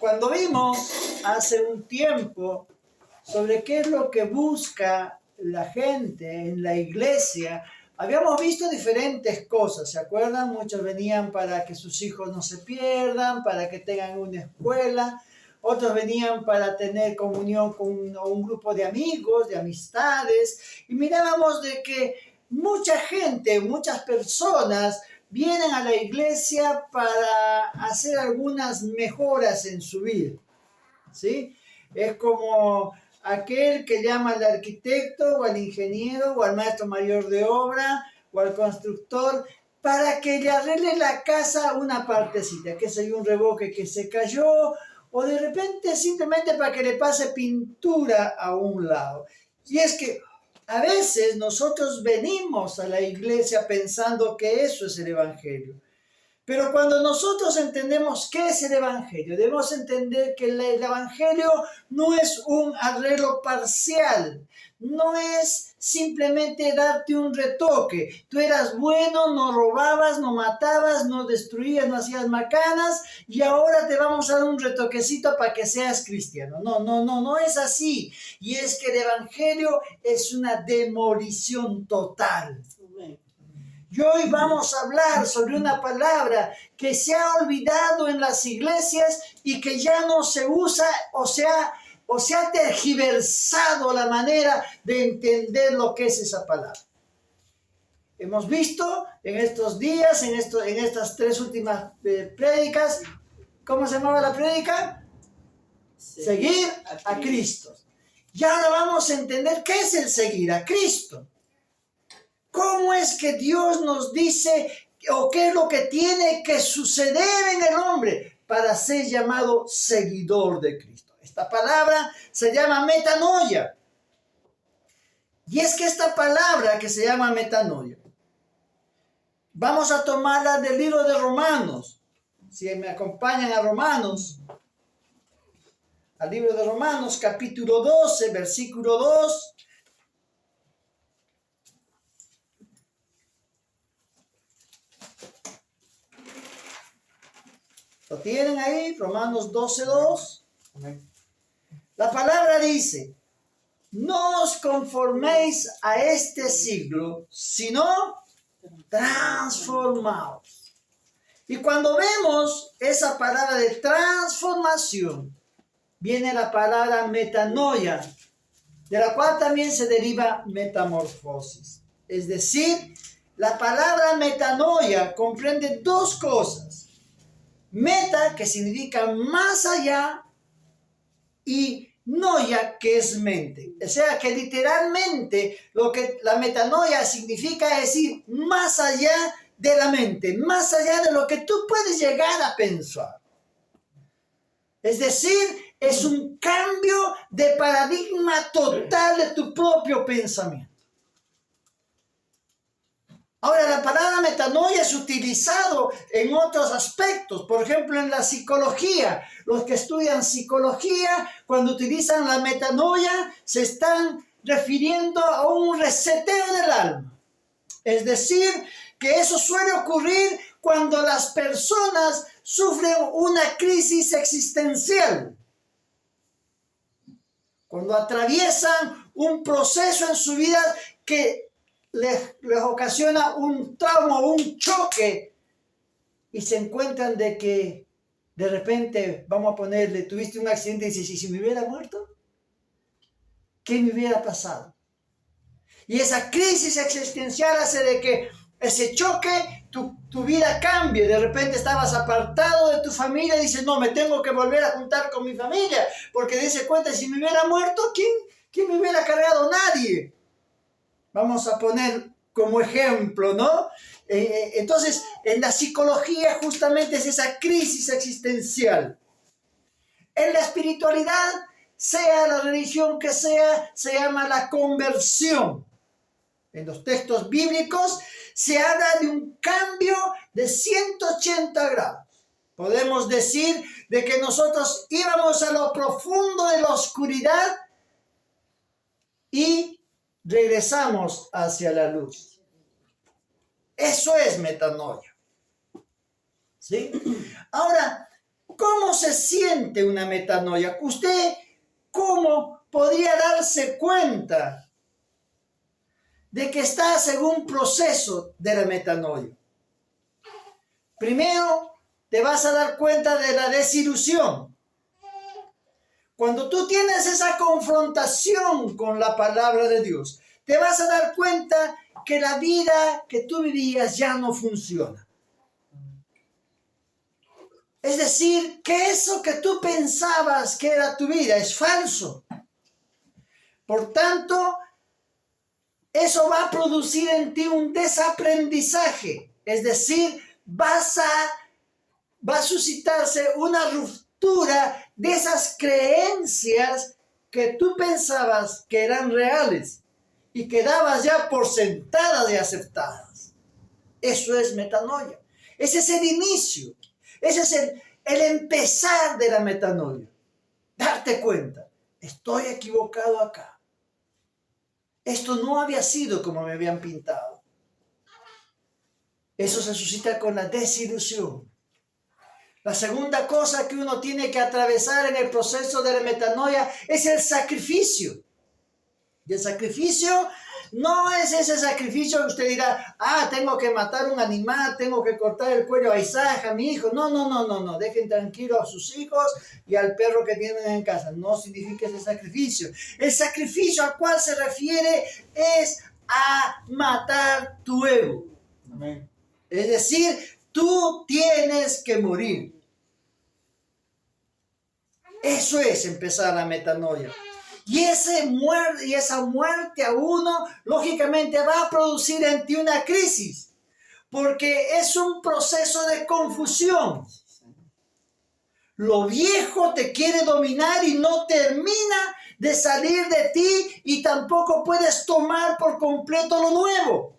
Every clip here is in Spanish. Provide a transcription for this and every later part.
Cuando vimos hace un tiempo sobre qué es lo que busca la gente en la iglesia, habíamos visto diferentes cosas, ¿se acuerdan? Muchos venían para que sus hijos no se pierdan, para que tengan una escuela. Otros venían para tener comunión con un grupo de amigos, de amistades. Y mirábamos de que mucha gente, muchas personas vienen a la iglesia para hacer algunas mejoras en su vida, ¿sí? Es como aquel que llama al arquitecto o al ingeniero o al maestro mayor de obra o al constructor para que le arregle la casa una partecita, que sea un revoque que se cayó, o de repente simplemente para que le pase pintura a un lado. Y es que a veces nosotros venimos a la iglesia pensando que eso es el evangelio. Pero cuando nosotros entendemos qué es el evangelio, debemos entender que el evangelio no es un arreglo parcial, no es simplemente darte un retoque. Tú eras bueno, no robabas, no matabas, no destruías, no hacías macanas y ahora te vamos a dar un retoquecito para que seas cristiano. No es así. Y es que el evangelio es una demolición total. Y hoy vamos a hablar sobre una palabra que se ha olvidado en las iglesias y que ya no se usa o se ha tergiversado la manera de entender lo que es esa palabra. Hemos visto en estos días, en estas 3 últimas prédicas, ¿cómo se llamaba la prédica? Seguir a Cristo. Y ahora vamos a entender qué es el seguir a Cristo. ¿Cómo es que Dios nos dice o qué es lo que tiene que suceder en el hombre para ser llamado seguidor de Cristo? Esta palabra se llama metanoia. Y es que esta palabra que se llama metanoia, vamos a tomarla del libro de Romanos. Si me acompañan a Romanos, al libro de Romanos, capítulo 12, versículo 2. ¿Lo tienen ahí? Romanos 12:2. La palabra dice: no os conforméis a este siglo, sino transformaos. Y cuando vemos esa palabra de transformación, viene la palabra metanoia, de la cual también se deriva metamorfosis. Es decir, la palabra metanoia comprende 2 cosas. Meta, que significa más allá, y noia, que es mente. O sea que literalmente lo que la metanoia significa es ir más allá de la mente, más allá de lo que tú puedes llegar a pensar. Es decir, es un cambio de paradigma total de tu propio pensamiento. Ahora, la palabra metanoia es utilizado en otros aspectos, por ejemplo, en la psicología. Los que estudian psicología, cuando utilizan la metanoia, se están refiriendo a un reseteo del alma. Es decir, que eso suele ocurrir cuando las personas sufren una crisis existencial. Cuando atraviesan un proceso en su vida que les ocasiona un trauma, un choque, y se encuentran de que de repente, vamos a ponerle, tuviste un accidente y dices: ¿y si me hubiera muerto? ¿Qué me hubiera pasado? Y esa crisis existencial hace de que ese choque, tu vida cambie. De repente estabas apartado de tu familia y dices: no, me tengo que volver a juntar con mi familia, porque dice cuenta, si me hubiera muerto, ¿quién me hubiera cargado? Nadie. Vamos a poner como ejemplo, ¿no? Entonces, en la psicología justamente es esa crisis existencial. En la espiritualidad, sea la religión que sea, se llama la conversión. En los textos bíblicos se habla de un cambio de 180 grados. Podemos decir de que nosotros íbamos a lo profundo de la oscuridad y regresamos hacia la luz. Eso es metanoia. ¿Sí? Ahora, ¿cómo se se siente una metanoia? ¿Usted cómo podría darse cuenta de que estás en un proceso de la metanoia? Primero, te vas a dar cuenta de la desilusión. Cuando tú tienes esa confrontación con la palabra de Dios, te vas a dar cuenta que la vida que tú vivías ya no funciona. Es decir, que eso que tú pensabas que era tu vida es falso. Por tanto, eso va a producir en ti un desaprendizaje. Es decir, va a suscitarse una ruptura de esas creencias que tú pensabas que eran reales y que dabas ya por sentadas y aceptadas. Eso es metanoia. Ese es el inicio. Ese es el empezar de la metanoia. Darte cuenta, estoy equivocado acá. Esto no había sido como me habían pintado. Eso se suscita con la desilusión. La segunda cosa que uno tiene que atravesar en el proceso de la metanoia es el sacrificio. Y el sacrificio no es ese sacrificio que usted dirá, tengo que matar un animal, tengo que cortar el cuello a Isaac, a mi hijo. No. Dejen tranquilo a sus hijos y al perro que tienen en casa. No significa ese sacrificio. El sacrificio al cual se refiere es a matar tu ego. Amén. Es decir, tú tienes que morir. Eso es empezar la metanoia. Y esa muerte a uno, lógicamente, va a producir en ti una crisis. Porque es un proceso de confusión. Lo viejo te quiere dominar y no termina de salir de ti y tampoco puedes tomar por completo lo nuevo.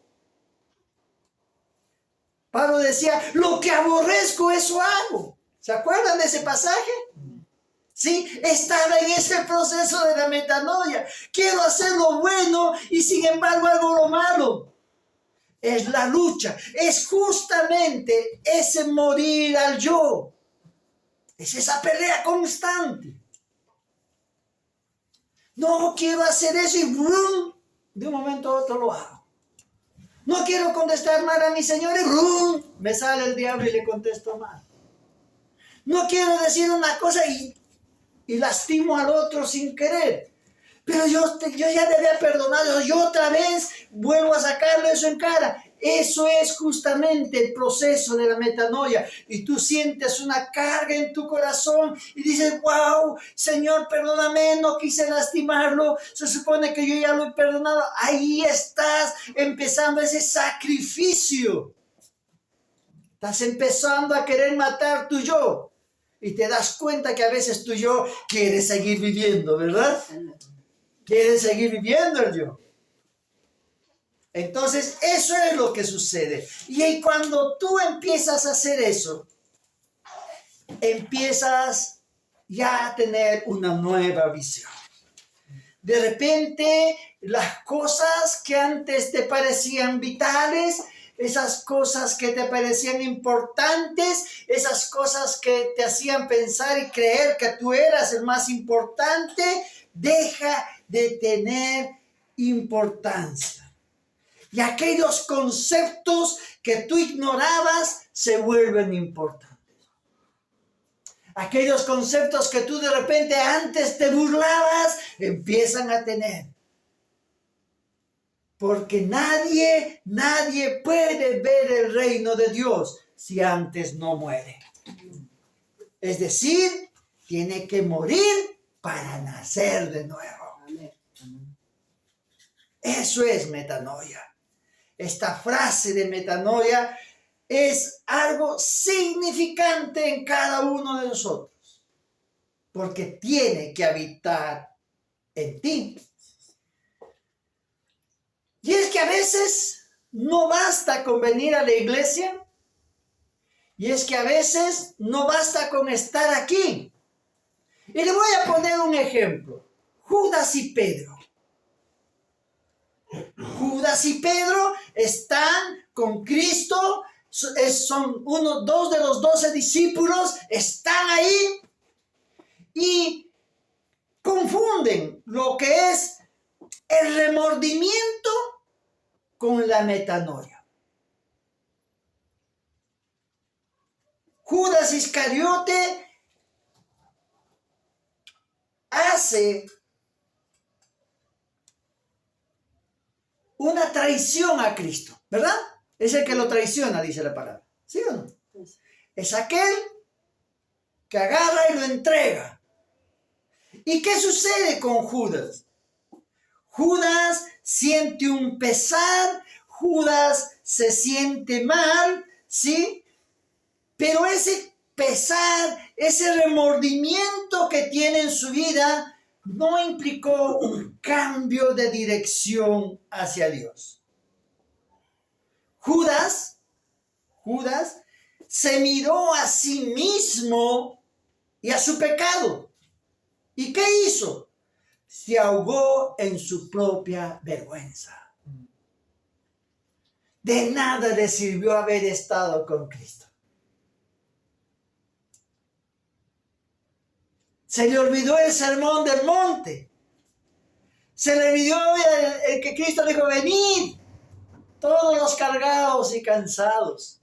Pablo decía, lo que aborrezco, eso hago. ¿Se acuerdan de ese pasaje? Sí, estaba en ese proceso de la metanoia. Quiero hacer lo bueno y sin embargo hago lo malo. Es la lucha, es justamente ese morir al yo. Es esa pelea constante. No quiero hacer eso y ¡brum! De un momento a otro lo hago. No quiero contestar mal a mi Señor y ¡brum! Me sale el diablo y le contesto mal. No quiero decir una cosa y lastimo al otro sin querer. Pero yo ya le había perdonado, yo otra vez vuelvo a sacarle eso en cara. Eso es justamente el proceso de la metanoia. Y tú sientes una carga en tu corazón y dices, wow, Señor, perdóname, no quise lastimarlo. Se supone que yo ya lo he perdonado. Ahí estás empezando ese sacrificio. Estás empezando a querer matar tu yo. Y te das cuenta que a veces tu yo quiere seguir viviendo, ¿verdad? Quiere seguir viviendo el yo. Entonces, eso es lo que sucede. Y cuando tú empiezas a hacer eso, empiezas ya a tener una nueva visión. De repente, las cosas que antes te parecían vitales, esas cosas que te parecían importantes, esas cosas que te hacían pensar y creer que tú eras el más importante, deja de tener importancia. Y aquellos conceptos que tú ignorabas se vuelven importantes. Aquellos conceptos que tú de repente antes te burlabas, empiezan a tener. Porque nadie puede ver el reino de Dios si antes no muere. Es decir, tiene que morir para nacer de nuevo. Eso es metanoia. Esta frase de metanoia es algo significante en cada uno de nosotros. Porque tiene que habitar en ti. Y es que a veces no basta con venir a la iglesia. Y es que a veces no basta con estar aquí. Y le voy a poner un ejemplo. Judas y Pedro. Judas y Pedro están con Cristo. Son dos de los 12 discípulos. Están ahí. y confunden lo que es el remordimiento con la metanoia. Judas Iscariote hace una traición a Cristo, ¿verdad? Es el que lo traiciona, dice la palabra. ¿Sí o no? Es aquel que agarra y lo entrega. ¿Y qué sucede con Judas? Judas siente un pesar, Judas se siente mal, ¿sí? Pero ese pesar, ese remordimiento que tiene en su vida, no implicó un cambio de dirección hacia Dios. Judas se miró a sí mismo y a su pecado. ¿Y qué hizo? Se ahogó en su propia vergüenza. De nada le sirvió haber estado con Cristo. Se le olvidó el sermón del monte. Se le olvidó el que Cristo dijo, venid, todos los cargados y cansados.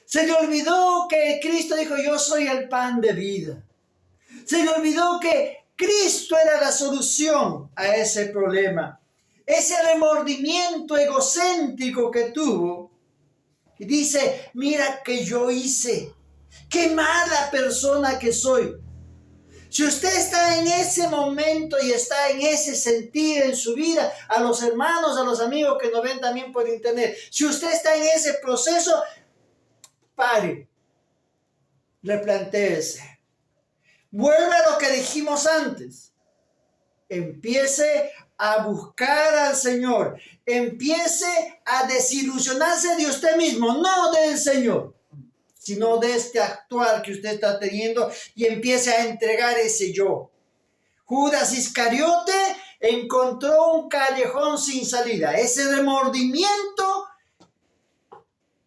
Se le olvidó que Cristo dijo, yo soy el pan de vida. Se le olvidó que Cristo era la solución a ese problema. Ese remordimiento egocéntrico que tuvo. Y dice, mira que yo hice. Qué mala persona que soy. Si usted está en ese momento y está en ese sentir en su vida, a los hermanos, a los amigos que nos ven también por internet, si usted está en ese proceso, pare, replantéese. Vuelve a lo que dijimos antes. Empiece a buscar al Señor. Empiece a desilusionarse de usted mismo, no del Señor, sino de este actuar que usted está teniendo, y empiece a entregar ese yo. Judas Iscariote encontró un callejón sin salida. Ese remordimiento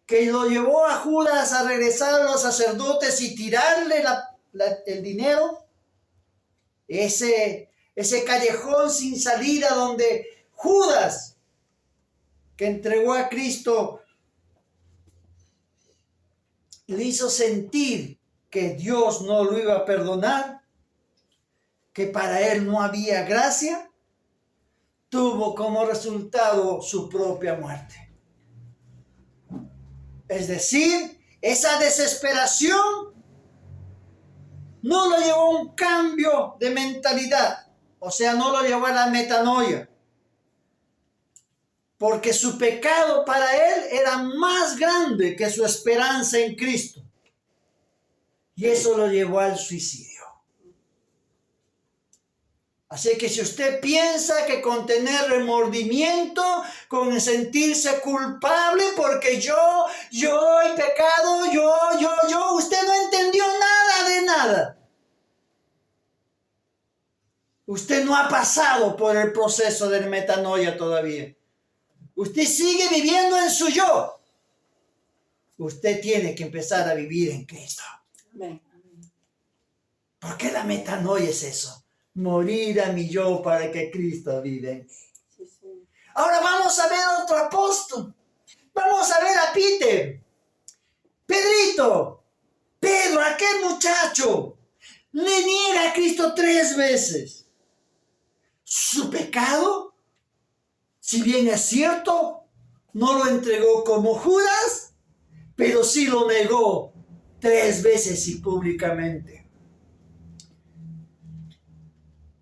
que lo llevó a Judas a regresar a los sacerdotes y tirarle el dinero. Ese callejón sin salida donde Judas, que entregó a Cristo, le hizo sentir que Dios no lo iba a perdonar, que para él no había gracia, tuvo como resultado su propia muerte. Es decir, esa desesperación no lo llevó a un cambio de mentalidad, o sea, no lo llevó a la metanoia, porque su pecado para él era más grande que su esperanza en Cristo. Y eso lo llevó al suicidio. Así que si usted piensa que con tener remordimiento, con sentirse culpable porque yo he pecado, usted no entendió nada de nada. Usted no ha pasado por el proceso de metanoia todavía. Usted sigue viviendo en su yo. Usted tiene que empezar a vivir en Cristo. Amén. Porque la metanoia es eso. Morir a mi yo para que Cristo vive en mí. Sí, sí. Ahora vamos a ver a otro apóstol. Vamos a ver a Peter. Pedrito. Pedro, aquel muchacho, le niega a Cristo 3 veces. Su pecado, si bien es cierto, no lo entregó como Judas, pero sí lo negó 3 veces y públicamente.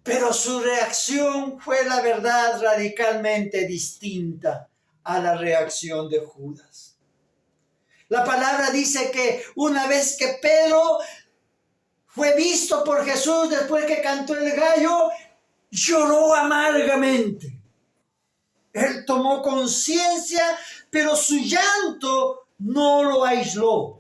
Pero su reacción fue, la verdad, radicalmente distinta a la reacción de Judas. La palabra dice que una vez que Pedro fue visto por Jesús después que cantó el gallo, lloró amargamente. Él tomó conciencia, pero su llanto no lo aisló.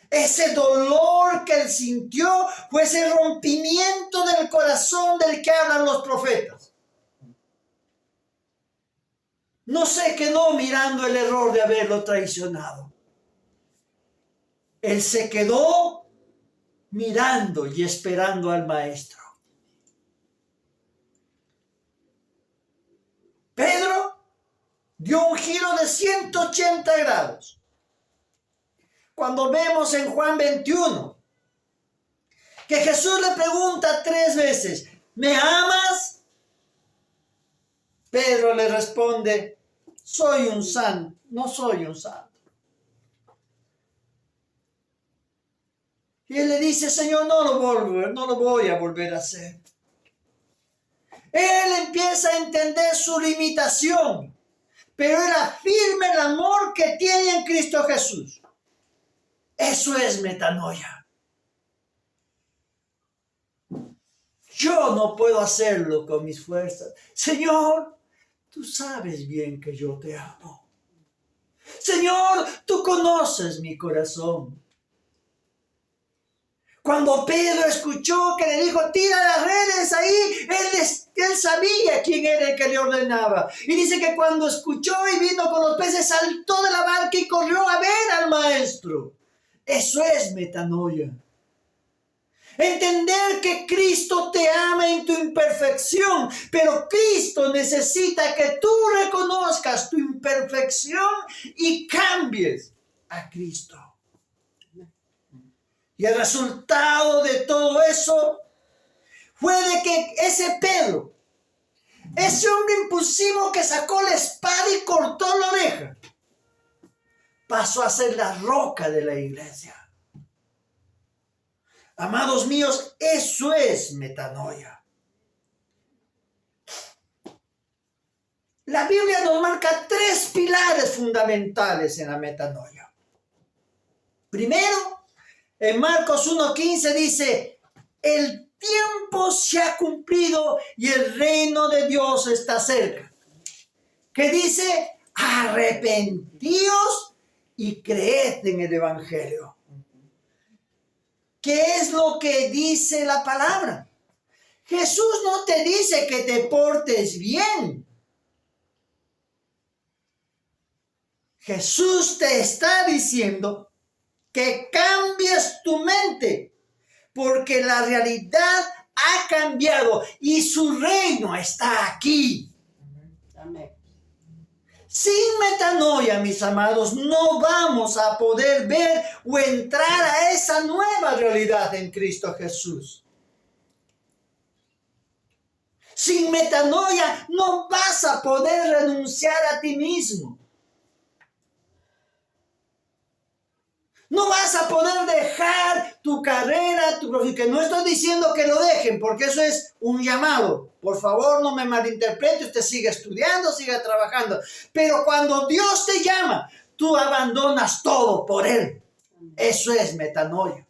Ese dolor que él sintió fue ese rompimiento del corazón del que hablan los profetas. No se quedó mirando el error de haberlo traicionado. Él se quedó mirando y esperando al maestro. Pedro dio un giro de 180 grados. Cuando vemos en Juan 21 que Jesús le pregunta 3 veces, ¿me amas? Pedro le responde, soy un santo, no soy un santo. Y él le dice, Señor, no lo voy a volver a hacer. Él empieza a entender su limitación, pero él afirma el amor que tiene en Cristo Jesús. Eso es metanoia. Yo no puedo hacerlo con mis fuerzas. Señor, tú sabes bien que yo te amo. Señor, tú conoces mi corazón. Cuando Pedro escuchó que le dijo, tira las redes ahí, él sabía quién era el que le ordenaba. Y dice que cuando escuchó y vino con los peces, saltó de la barca y corrió a ver al maestro. Eso es metanoia. Entender que Cristo te ama en tu imperfección, pero Cristo necesita que tú reconozcas tu imperfección y cambies a Cristo. Y el resultado de todo eso fue de que ese Pedro, ese hombre impulsivo que sacó la espada y cortó la oreja, pasó a ser la roca de la iglesia. Amados míos, eso es metanoia. La Biblia nos marca 3 pilares fundamentales en la metanoia. Primero, en Marcos 1:15 dice, el tiempo se ha cumplido y el reino de Dios está cerca. Que dice, arrepentíos y creed en el evangelio. ¿Qué es lo que dice la palabra? Jesús no te dice que te portes bien. Jesús te está diciendo que cambies tu mente, porque la realidad ha cambiado y su reino está aquí. Amén. Sin metanoia, mis amados, no vamos a poder ver o entrar a esa nueva realidad en Cristo Jesús. Sin metanoia no vas a poder renunciar a ti mismo. No vas a poder dejar tu carrera, tu profesión. Que no estoy diciendo que lo dejen, porque eso es un llamado. Por favor, no me malinterprete, usted sigue estudiando, sigue trabajando. Pero cuando Dios te llama, tú abandonas todo por Él. Eso es metanoia.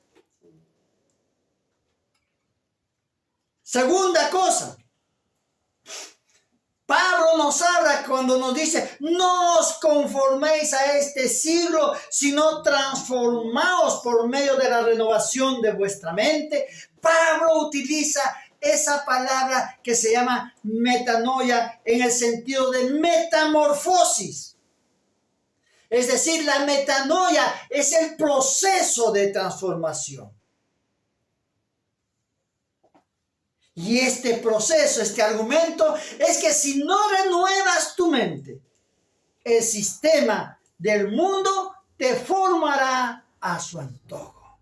Segunda cosa. Pablo nos habla cuando nos dice, no os conforméis a este siglo, sino transformaos por medio de la renovación de vuestra mente. Pablo utiliza esa palabra que se llama metanoia en el sentido de metamorfosis. Es decir, la metanoia es el proceso de transformación. Y este proceso, este argumento, es que si no renuevas tu mente, el sistema del mundo te formará a su antojo.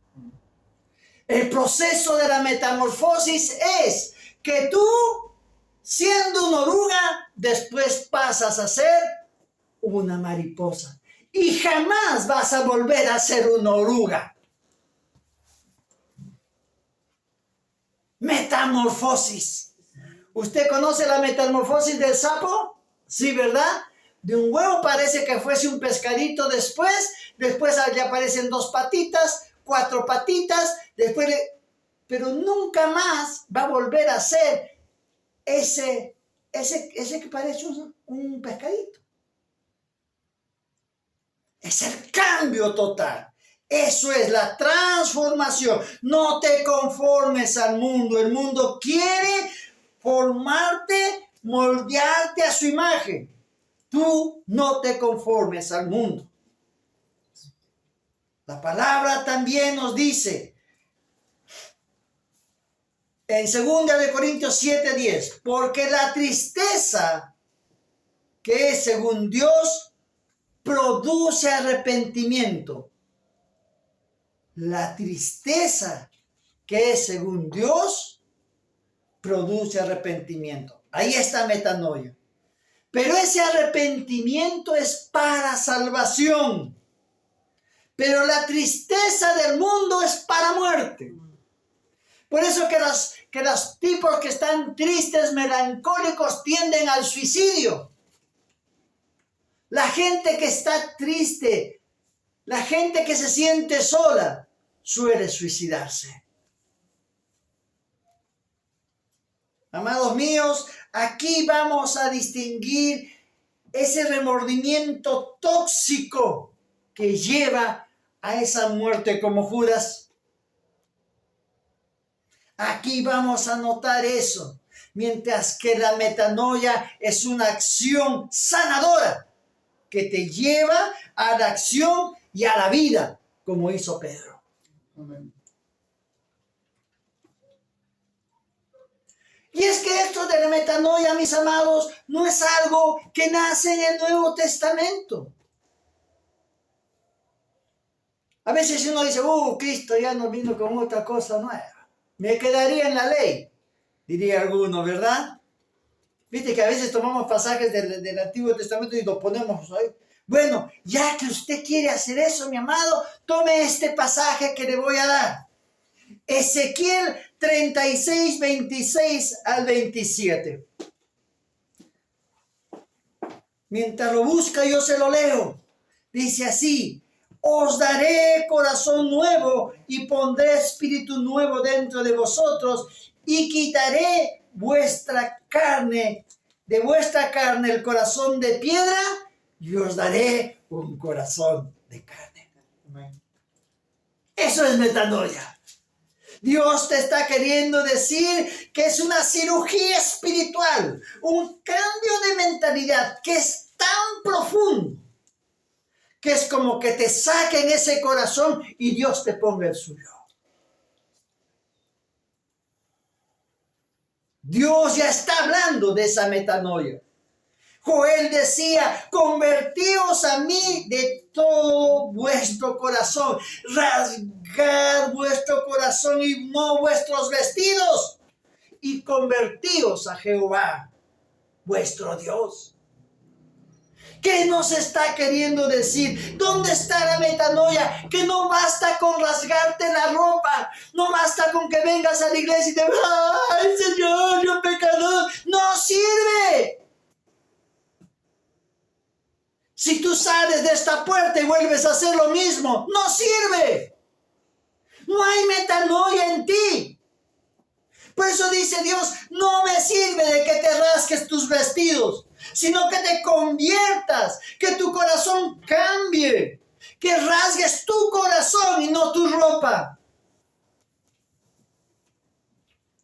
El proceso de la metamorfosis es que tú, siendo una oruga, después pasas a ser una mariposa. Y jamás vas a volver a ser una oruga. Metamorfosis. ¿Usted conoce la metamorfosis del sapo? Sí, ¿verdad? De un huevo parece que fuese un pescadito después le aparecen 2 patitas, 4 patitas, pero nunca más va a volver a ser ese que parece un pescadito. Es el cambio total. Eso es la transformación. No te conformes al mundo. El mundo quiere formarte, moldearte a su imagen. Tú no te conformes al mundo. La palabra también nos dice En 2 Corintios 7:10, porque la tristeza que es según Dios produce arrepentimiento. La tristeza que es según Dios produce arrepentimiento. Ahí está metanoia. Pero ese arrepentimiento es para salvación. Pero la tristeza del mundo es para muerte. Por eso que los tipos que están tristes, melancólicos, tienden al suicidio. La gente que está triste, la gente que se siente sola, suele suicidarse. Amados míos, aquí vamos a distinguir ese remordimiento tóxico que lleva a esa muerte como Judas. Aquí vamos a notar eso, mientras que la metanoia es una acción sanadora que te lleva a la acción y a la vida, como hizo Pedro. Amén. Y es que esto de la metanoia, mis amados, no es algo que nace en el Nuevo Testamento. A veces uno dice, Cristo ya nos vino con otra cosa nueva. Me quedaría en la ley, diría alguno, ¿verdad? Viste que a veces tomamos pasajes del Antiguo Testamento y lo ponemos ahí. Bueno, ya que usted quiere hacer eso, mi amado, tome este pasaje que le voy a dar. Ezequiel 36, 26 al 27. Mientras lo busca, yo se lo leo. Dice así: os daré corazón nuevo y pondré espíritu nuevo dentro de vosotros y quitaré de vuestra carne el corazón de piedra y os daré un corazón de carne. Eso es metanoia. Dios te está queriendo decir que es una cirugía espiritual, un cambio de mentalidad que es tan profundo, que es como que te saquen ese corazón y Dios te ponga el suyo. Dios ya está hablando de esa metanoia. Joel decía: convertíos a mí de todo vuestro corazón, rasgad vuestro corazón y no vuestros vestidos, y convertíos a Jehová, vuestro Dios. ¿Qué nos está queriendo decir? ¿Dónde está la metanoia? Que no basta con rasgarte la ropa, no basta con que vengas a la iglesia y te ¡ay, Señor, yo pecador! ¡No sirve! Si tú sales de esta puerta y vuelves a hacer lo mismo, no sirve. No hay metanoia en ti. Por eso dice Dios: no me sirve de que te rasques tus vestidos, sino que te conviertas, que tu corazón cambie, que rasgues tu corazón y no tu ropa.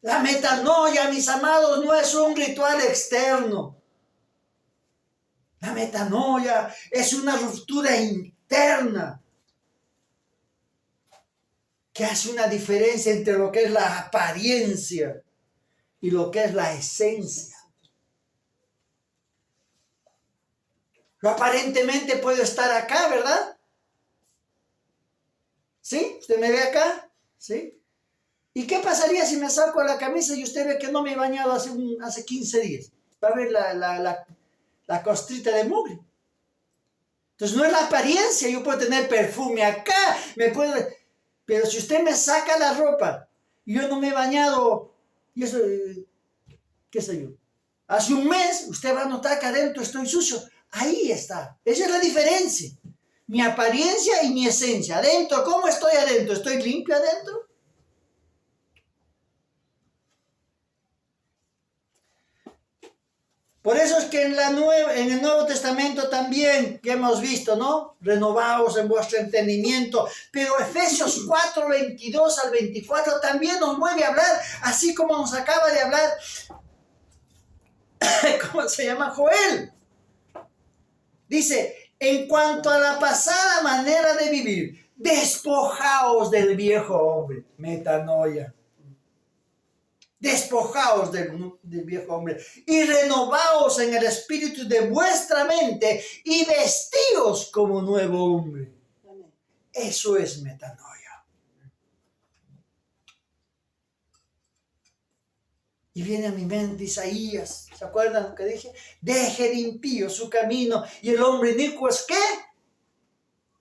La metanoia, mis amados, no es un ritual externo. La metanoia es una ruptura interna que hace una diferencia entre lo que es la apariencia y lo que es la esencia. Lo aparentemente puedo estar acá, ¿verdad? ¿Sí? ¿Usted me ve acá? ¿Sí? ¿Y qué pasaría si me saco la camisa y usted ve que no me he bañado hace 15 días? Va a ver la costrita de mugre. Entonces no es la apariencia. Yo puedo tener perfume acá, pero si usted me saca la ropa y yo no me he bañado, y eso, qué sé yo, hace un mes, usted va a notar que adentro estoy sucio. Ahí está. Esa es la diferencia. Mi apariencia y mi esencia. Adentro, ¿cómo estoy adentro? ¿Estoy limpio adentro? Por eso es que en el Nuevo Testamento también, que hemos visto, ¿no? Renovaos en vuestro entendimiento. Pero Efesios 4, 22 al 24 también nos vuelve a hablar, así como nos acaba de hablar, ¿cómo se llama? Joel. Dice: en cuanto a la pasada manera de vivir, despojaos del viejo hombre. Metanoia. Despojaos del viejo hombre y renovaos en el espíritu de vuestra mente y vestíos como nuevo hombre. Eso es metanoia. Y viene a mi mente Isaías. ¿Se acuerdan lo que dije? Deje de impío su camino y el hombre inicuo es ¿qué?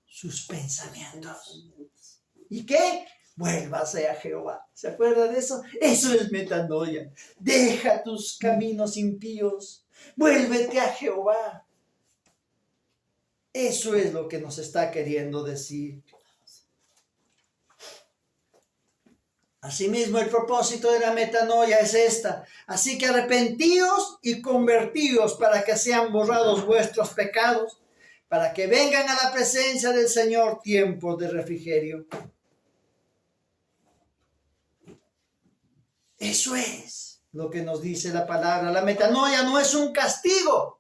Sus pensamientos. ¿Y qué? Vuélvase a Jehová. ¿Se acuerda de eso? Eso es metanoia. Deja tus caminos impíos. Vuélvete a Jehová. Eso es lo que nos está queriendo decir. Asimismo, el propósito de la metanoia es esta. Así que arrepentíos y convertíos para que sean borrados vuestros pecados, para que vengan a la presencia del Señor tiempos de refrigerio. Eso es lo que nos dice la palabra. La metanoia no es un castigo.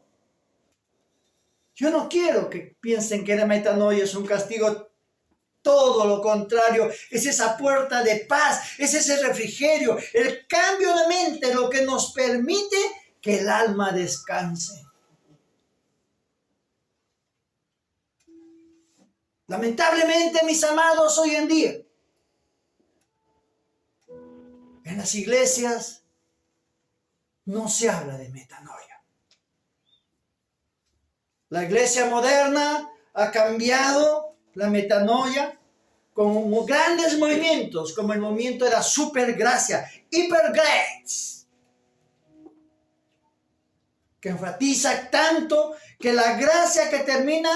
Yo no quiero que piensen que la metanoia es un castigo. Todo lo contrario, es esa puerta de paz, es ese refrigerio, el cambio de mente, lo que nos permite que el alma descanse. Lamentablemente, mis amados, hoy en día, en las iglesias no se habla de metanoia. La iglesia moderna ha cambiado la metanoia con grandes movimientos, como el movimiento de la supergracia, hipergrace, que enfatiza tanto que la gracia que termina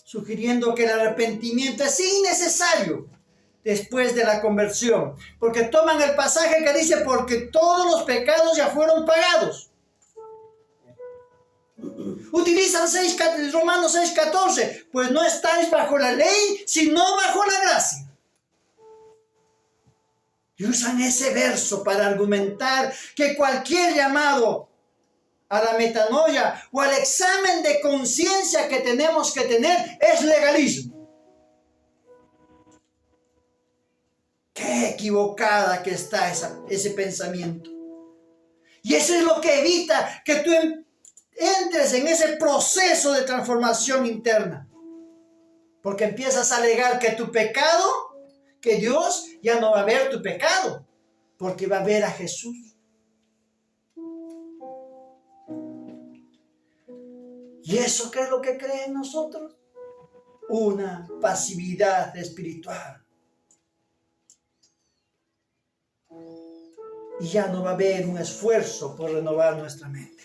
sugiriendo que el arrepentimiento es innecesario después de la conversión, porque toman el pasaje que dice, porque todos los pecados ya fueron pagados. Utilizan Romanos 6:14, pues no estáis bajo la ley, sino bajo la gracia. Y usan ese verso para argumentar que cualquier llamado a la metanoia o al examen de conciencia que tenemos que tener es legalismo. Qué equivocada que está ese pensamiento. Y eso es lo que evita que tú entres en ese proceso de transformación interna. Porque empiezas a alegar que tu pecado, que Dios ya no va a ver tu pecado, porque va a ver a Jesús. ¿Y eso qué es lo que creen nosotros? Una pasividad espiritual. Y ya no va a haber un esfuerzo por renovar nuestra mente.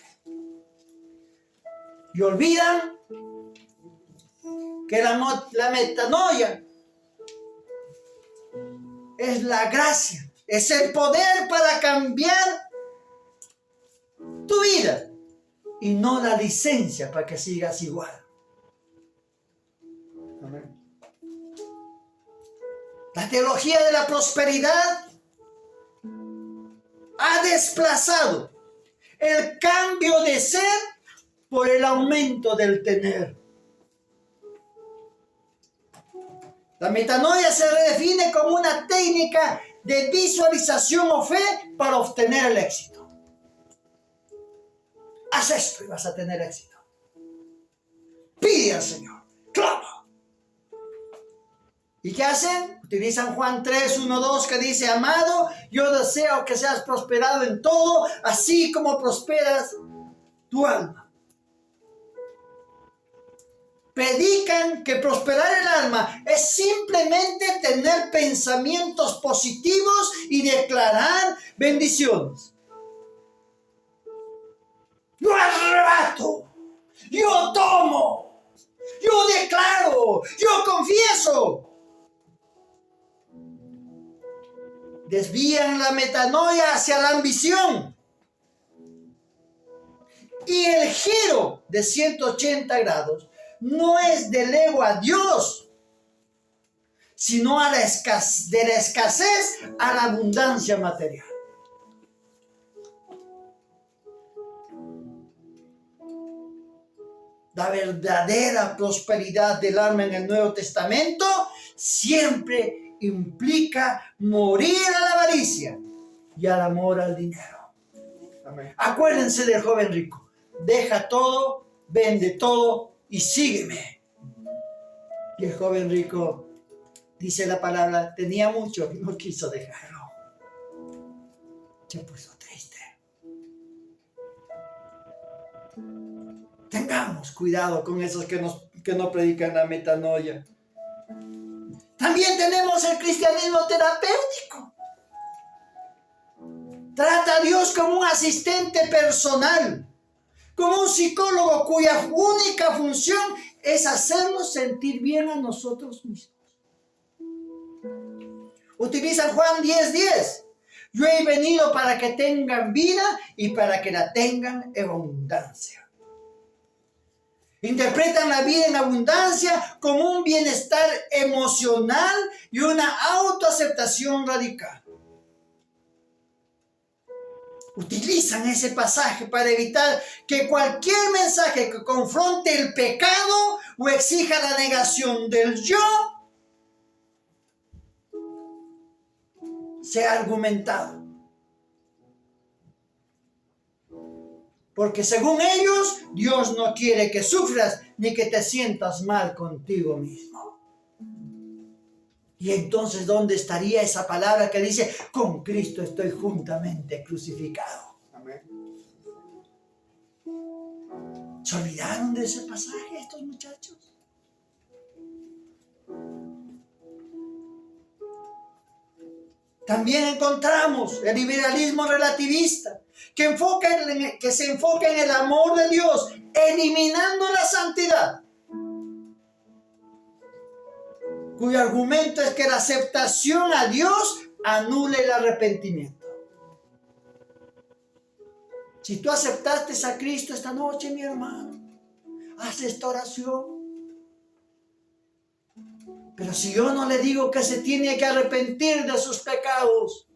Y olvidan que la metanoia es la gracia, es el poder para cambiar tu vida y no la licencia para que sigas igual. Amén. La teología de la prosperidad ha desplazado el cambio de ser por el aumento del tener. La metanoia se redefine como una técnica de visualización o fe para obtener el éxito. Haz esto y vas a tener éxito. Pide al Señor, clama. ¿Y qué hacen? Utilizan Juan 3, 1, 2 que dice, amado, yo deseo que seas prosperado en todo, así como prosperas tu alma. Predican que prosperar el alma es simplemente tener pensamientos positivos y declarar bendiciones. Yo arrebato, yo tomo, yo declaro, yo confieso. Desvían la metanoia hacia la ambición. Y el giro de 180 grados no es del ego a Dios, sino a de la escasez a la abundancia material. La verdadera prosperidad del alma en el Nuevo Testamento siempre implica morir a la avaricia y al amor al dinero. Amén. Acuérdense del joven rico. Deja todo, vende todo y sígueme. Y el joven rico, dice la palabra, tenía mucho y no quiso dejarlo. Se puso triste. Tengamos cuidado con esos que no predican la metanoia. También tenemos el cristianismo terapéutico. Trata a Dios como un asistente personal, como un psicólogo cuya única función es hacernos sentir bien a nosotros mismos. Utilizan Juan 10:10. Yo he venido para que tengan vida y para que la tengan en abundancia. Interpretan la vida en abundancia como un bienestar emocional y una autoaceptación radical. Utilizan ese pasaje para evitar que cualquier mensaje que confronte el pecado o exija la negación del yo sea argumentado. Porque según ellos, Dios no quiere que sufras ni que te sientas mal contigo mismo. Y entonces, ¿dónde estaría esa palabra que dice, con Cristo estoy juntamente crucificado? Amén. ¿Se olvidaron de ese pasaje estos muchachos? También encontramos el liberalismo relativista, que se enfoca en el amor de Dios, eliminando la santidad, cuyo argumento es que la aceptación a Dios anule el arrepentimiento. Si tú aceptaste a Cristo esta noche, mi hermano, haz esta oración. Pero si yo no le digo que se tiene que arrepentir de sus pecados,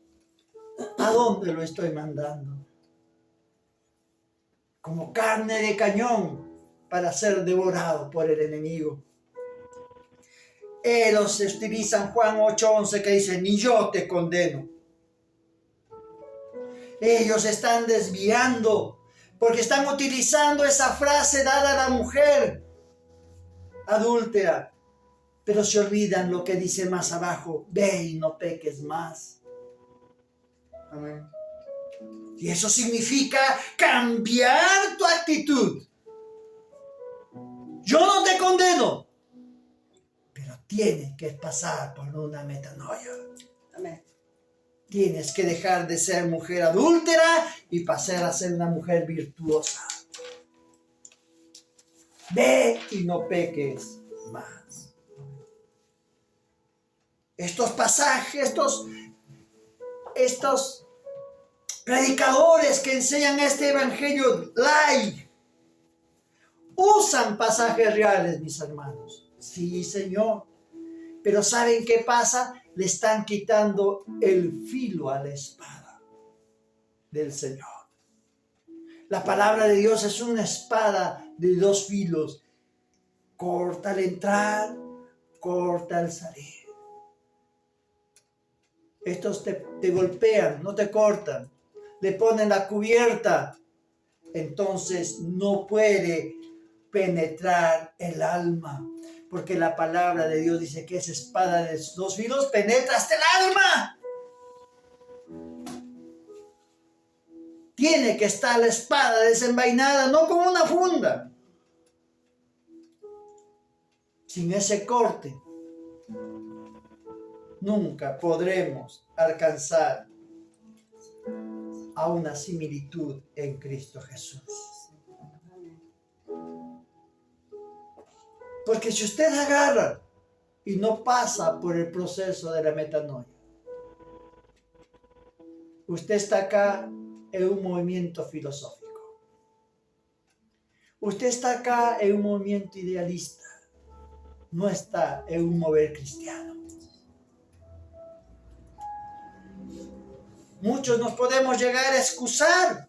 ¿a dónde lo estoy mandando? Como carne de cañón para ser devorado por el enemigo. Ellos utilizan Juan 8:11 que dice, ni yo te condeno. Ellos están desviando porque están utilizando esa frase dada a la mujer adúltera. Pero se olvidan lo que dice más abajo, ve y no peques más. Amén. Y eso significa cambiar tu actitud. Yo no te condeno, pero tienes que pasar por una metanoia. Amén. Tienes que dejar de ser mujer adúltera y pasar a ser una mujer virtuosa. Ve y no peques más. Estos pasajes, estos predicadores que enseñan este evangelio light, usan pasajes reales, mis hermanos. Sí, Señor. Pero ¿saben qué pasa? Le están quitando el filo a la espada del Señor. La palabra de Dios es una espada de dos filos. Corta al entrar, corta al salir. Estos te golpean, no te cortan. Le ponen la cubierta. Entonces no puede penetrar el alma. Porque la palabra de Dios dice que esa espada de dos filos penetra hasta el alma. Tiene que estar la espada desenvainada, no como una funda. Sin ese corte, nunca podremos alcanzar a una similitud en Cristo Jesús. Porque si usted agarra y no pasa por el proceso de la metanoia, usted está acá en un movimiento filosófico. Usted está acá en un movimiento idealista. No está en un mover cristiano. Muchos nos podemos llegar a excusar.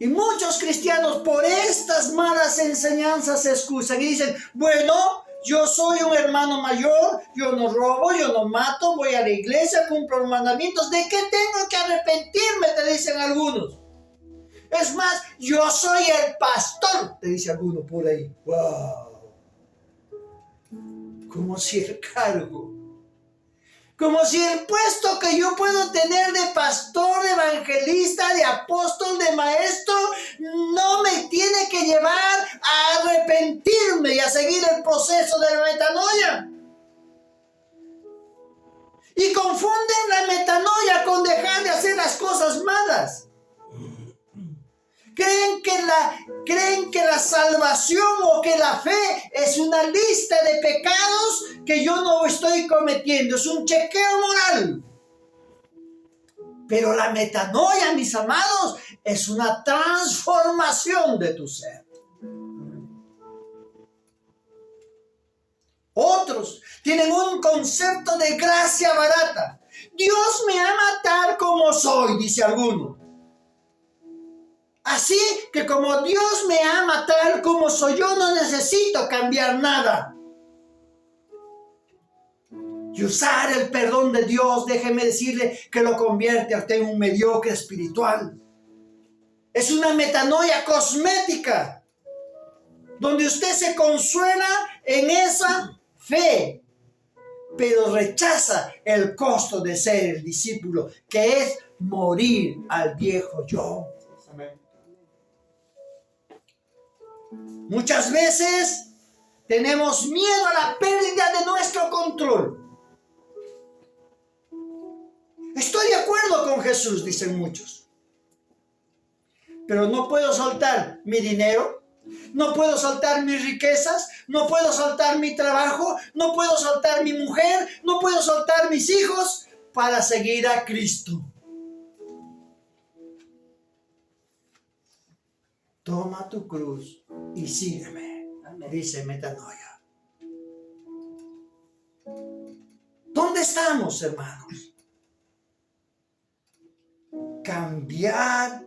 Y muchos cristianos por estas malas enseñanzas se excusan y dicen, bueno, Yo soy un hermano mayor, yo no robo, yo no mato, voy a la iglesia, cumplo los mandamientos. ¿De qué tengo que arrepentirme? Te dicen algunos. Es más, yo soy el pastor, te dice alguno por ahí. ¡Wow! Como si el cargo, como si el puesto que yo puedo tener de pastor, de evangelista, de apóstol, de maestro, no me tiene que llevar a arrepentirme y a seguir el proceso de la metanoia. Y confunden la metanoia con dejar de hacer las cosas malas. Creen que la salvación o que la fe es una lista de pecados que yo no estoy cometiendo. Es un chequeo moral. Pero la metanoia, mis amados, es una transformación de tu ser. Otros tienen un concepto de gracia barata. Dios me ama tal como soy, dice alguno. Así que como Dios me ama tal como soy, yo no necesito cambiar nada. Y usar el perdón de Dios, déjeme decirle que lo convierte a usted en un mediocre espiritual. Es una metanoia cosmética, donde usted se consuela en esa fe, pero rechaza el costo de ser el discípulo, que es morir al viejo yo. Amén. Muchas veces tenemos miedo a la pérdida de nuestro control. Estoy de acuerdo con Jesús, dicen muchos. Pero no puedo soltar mi dinero, no puedo soltar mis riquezas, no puedo soltar mi trabajo, no puedo soltar mi mujer, no puedo soltar mis hijos para seguir a Cristo. Toma tu cruz y sígueme, dice metanoia. ¿Dónde estamos, hermanos? Cambiar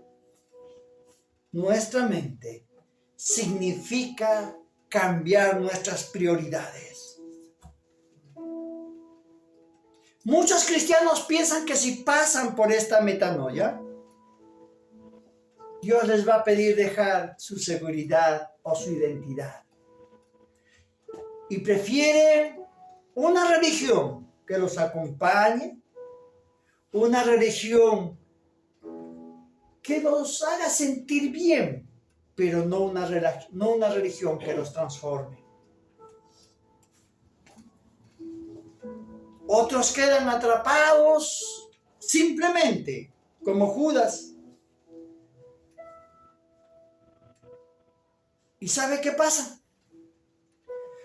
nuestra mente significa cambiar nuestras prioridades. Muchos cristianos piensan que si pasan por esta metanoia, Dios les va a pedir dejar su seguridad o su identidad. Y prefieren una religión que los acompañe, una religión que los haga sentir bien, pero no una religión que los transforme. Otros quedan atrapados simplemente, como Judas. ¿Y sabe qué pasa?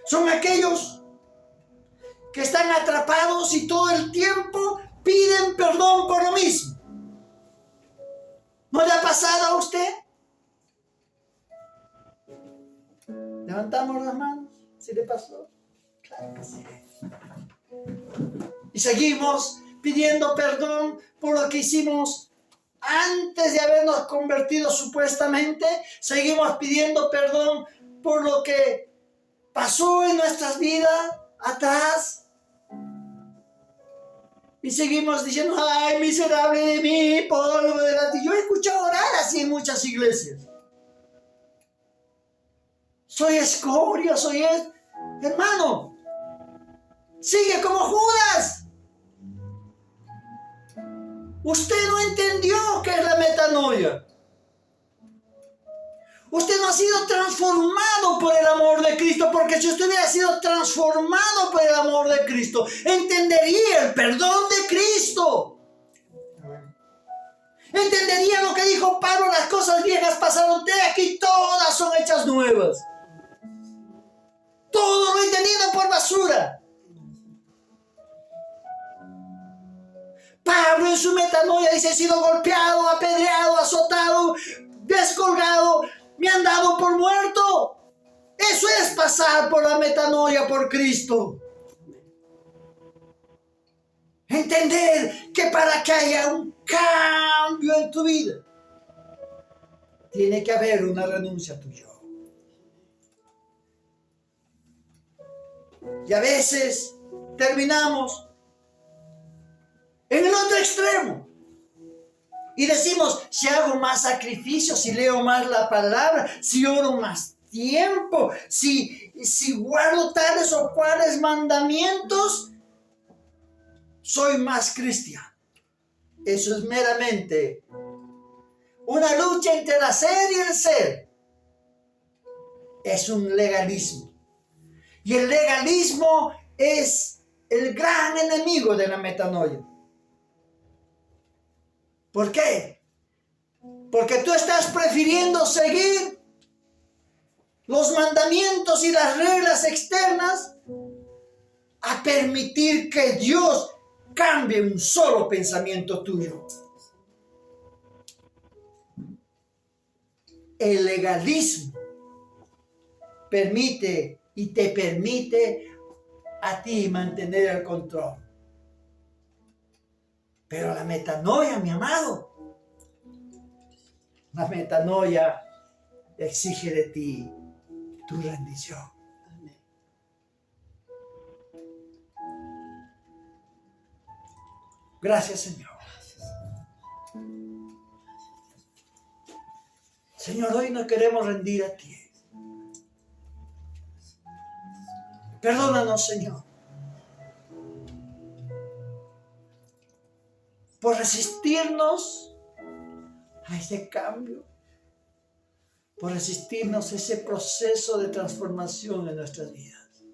Son aquellos que están atrapados y todo el tiempo piden perdón por lo mismo. ¿No le ha pasado a usted? Levantamos las manos, ¿sí le pasó? Claro que sí. Y seguimos pidiendo perdón por lo que hicimos antes de habernos convertido supuestamente. Seguimos pidiendo perdón por lo que pasó en nuestras vidas atrás. Y seguimos diciendo, ay, miserable de mí, polvo de la tierra. Yo he escuchado orar así en muchas iglesias. Soy escoria, soy hermano, sigue como Judas. Usted no entendió qué es la metanoia. Usted no ha sido transformado por el amor de Cristo, porque si usted hubiera sido transformado por el amor de Cristo, entendería el perdón de Cristo. Entendería lo que dijo Pablo, las cosas viejas pasaron, de aquí todas son hechas nuevas. Todo lo he tenido por basura. Pablo en su metanoia dice, he sido golpeado, apedreado, azotado, descolgado, me han dado por muerto. Eso es pasar por la metanoia por Cristo. Entender que para que haya un cambio en tu vida, tiene que haber una renuncia a tu yo. Y a veces terminamos en el otro extremo. Y decimos, si hago más sacrificios, si leo más la palabra, si oro más tiempo, si guardo tales o cuales mandamientos, soy más cristiano. Eso es meramente una lucha entre el hacer y el ser. Es un legalismo. Y el legalismo es el gran enemigo de la metanoia. ¿Por qué? Porque tú estás prefiriendo seguir los mandamientos y las reglas externas a permitir que Dios cambie un solo pensamiento tuyo. El legalismo permite y te permite a ti mantener el control. Pero la metanoia, mi amado, la metanoia exige de ti tu rendición. Amén. Gracias, Señor. Señor, hoy nos queremos rendir a ti. Perdónanos, Señor, por resistirnos a ese cambio, por resistirnos a ese proceso de transformación en nuestras vidas.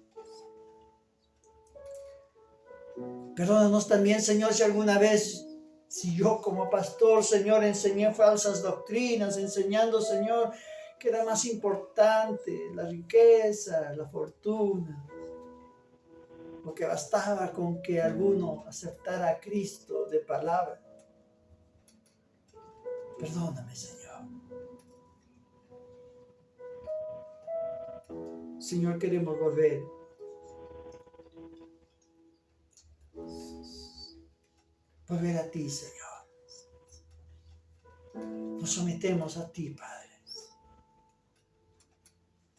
Perdónanos también, Señor, si alguna vez, si yo como pastor, Señor, enseñé falsas doctrinas, enseñando, Señor, que era más importante la riqueza, la fortuna, porque bastaba con que alguno aceptara a Cristo de palabra. Perdóname, Señor. Señor, queremos volver a ti, Señor. Nos sometemos a ti, Padre.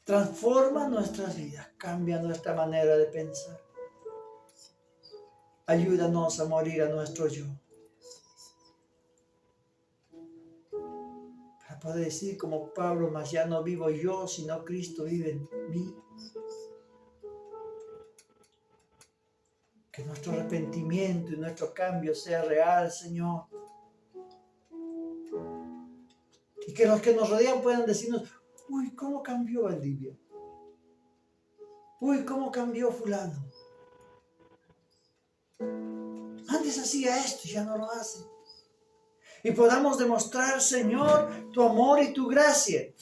Transforma nuestras vidas, cambia nuestra manera de pensar. Ayúdanos a morir a nuestro yo. Para poder decir como Pablo, mas ya no vivo yo, sino Cristo vive en mí. Que nuestro arrepentimiento y nuestro cambio sea real, Señor. Y que los que nos rodean puedan decirnos, uy, ¿cómo cambió Valdivia? Uy, ¿cómo cambió fulano? Antes hacía esto y ya no lo hace. Y podamos demostrar, Señor, tu amor y tu gracia.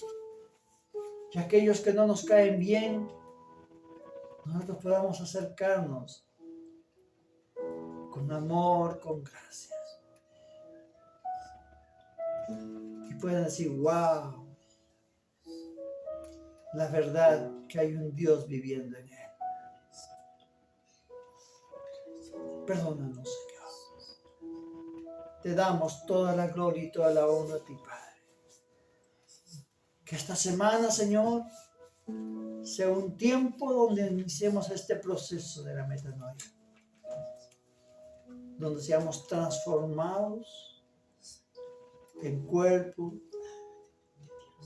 Y aquellos que no nos caen bien, nosotros podamos acercarnos con amor, con gracias. Y puedan decir, wow, la verdad que hay un Dios viviendo en él. Perdónanos, Señor. Te damos toda la gloria y toda la honra a ti, Padre. Que esta semana, Señor, sea un tiempo donde iniciemos este proceso de la metanoia. Donde seamos transformados en cuerpo,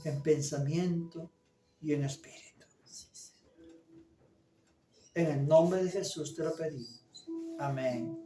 en pensamiento y en espíritu. En el nombre de Jesús te lo pedimos. Amén.